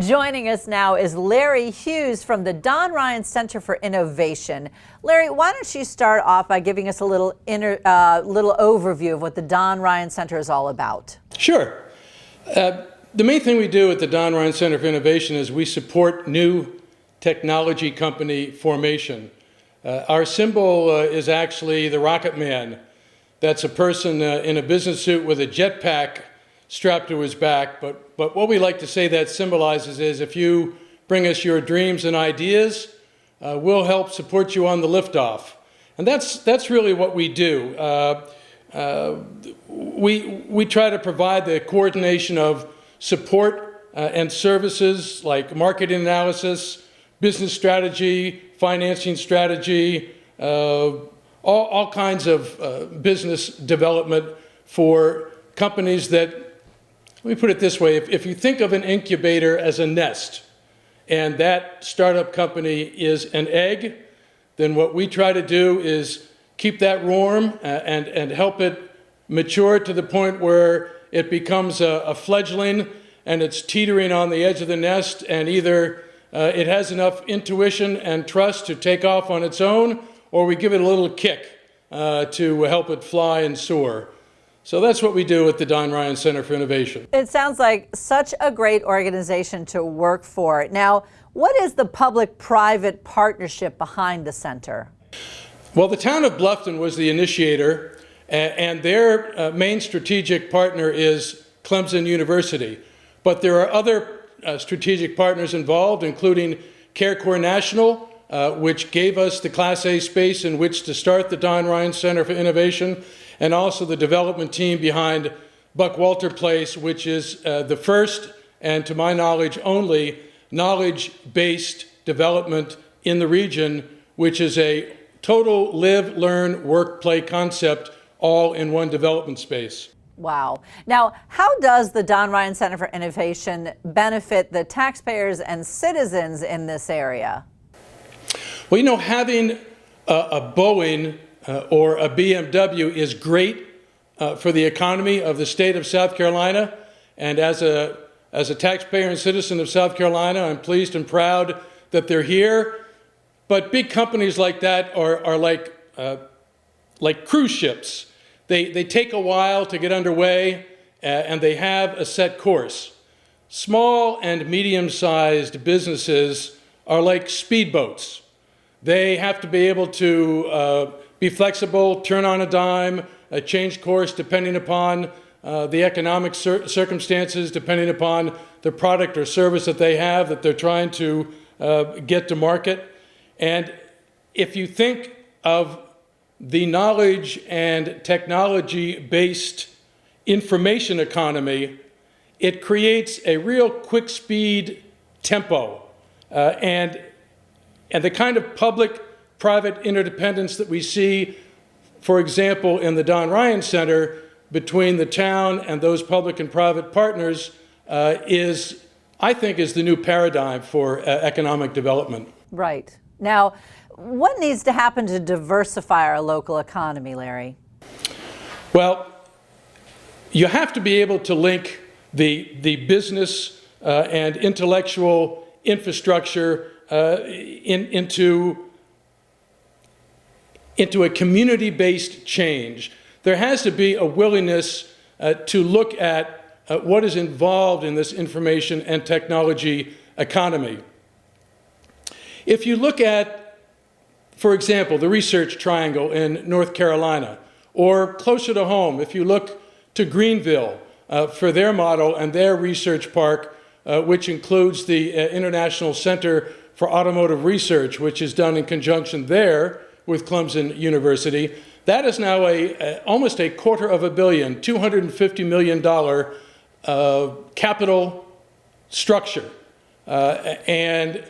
Joining us now is Larry Hughes from the Don Ryan Center for Innovation. Larry, why don't you start off by giving us a little overview of what the Don Ryan Center is all about? Sure. The main thing we do at the Don Ryan Center for Innovation is we support new technology company formation. Our symbol is actually the Rocket Man. That's a person in a business suit with a jetpack strapped to his back. But what we like to say that symbolizes is if you bring us your dreams and ideas, we'll help support you on the liftoff. And that's really what we do. We try to provide the coordination of support and services like marketing analysis, business strategy, financing strategy, all kinds of business development for companies that, let me put it this way, if you think of an incubator as a nest and that startup company is an egg, then what we try to do is keep that warm and help it mature to the point where it becomes a fledgling and it's teetering on the edge of the nest, and either it has enough intuition and trust to take off on its own, or we give it a little kick to help it fly and soar. So that's what we do at the Don Ryan Center for Innovation. It sounds like such a great organization to work for. Now, what is the public-private partnership behind the center? Well, the town of Bluffton was the initiator, and their main strategic partner is Clemson University. But there are other strategic partners involved, including CareCore National, which gave us the Class A space in which to start the Don Ryan Center for Innovation, and also the development team behind Buckwalter Place, which is the first, and to my knowledge only, knowledge-based development in the region, which is a total live, learn, work, play concept all in one development space. Wow. Now, how does the Don Ryan Center for Innovation benefit the taxpayers and citizens in this area? Well, you know, having a Boeing or a BMW is great for the economy of the state of South Carolina. And as a taxpayer and citizen of South Carolina, I'm pleased and proud that they're here. But big companies like that are like cruise ships. They take a while to get underway, and they have a set course. Small and medium-sized businesses are like speedboats. They have to be able to be flexible, turn on a dime, change course depending upon the economic circumstances, depending upon the product or service that they have that they're trying to get to market. And if you think of the knowledge and technology-based information economy, it creates a real quick speed tempo and the kind of public-private interdependence that we see, for example, in the Don Ryan Center between the town and those public and private partners I think, is the new paradigm for economic development. Right. Now, what needs to happen to diversify our local economy, Larry? Well, you have to be able to link the business and intellectual infrastructure into a community-based change. There has to be a willingness to look at what is involved in this information and technology economy. If you look at, for example, the Research Triangle in North Carolina, or closer to home, if you look to Greenville for their model and their research park, which includes the International Center for Automotive Research, which is done in conjunction there with Clemson University, that is now almost $250 million, $250 million capital structure. And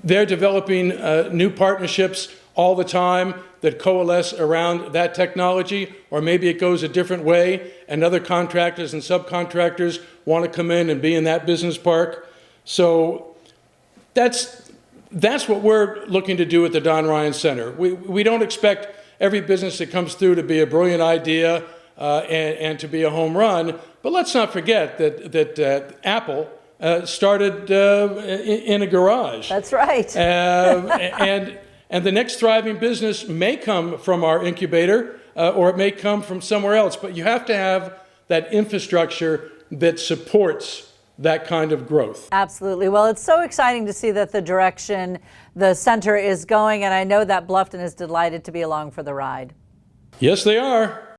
they're developing new partnerships all the time that coalesce around that technology, or maybe it goes a different way and other contractors and subcontractors want to come in and be in that business park. So that's what we're looking to do at the Don Ryan Center. We don't expect every business that comes through to be a brilliant idea and to be a home run, but let's not forget that Apple started in a garage. That's right. And the next thriving business may come from our incubator, or it may come from somewhere else. But you have to have that infrastructure that supports that kind of growth. Absolutely. Well, it's so exciting to see that the direction the center is going, and I know that Bluffton is delighted to be along for the ride. Yes, they are.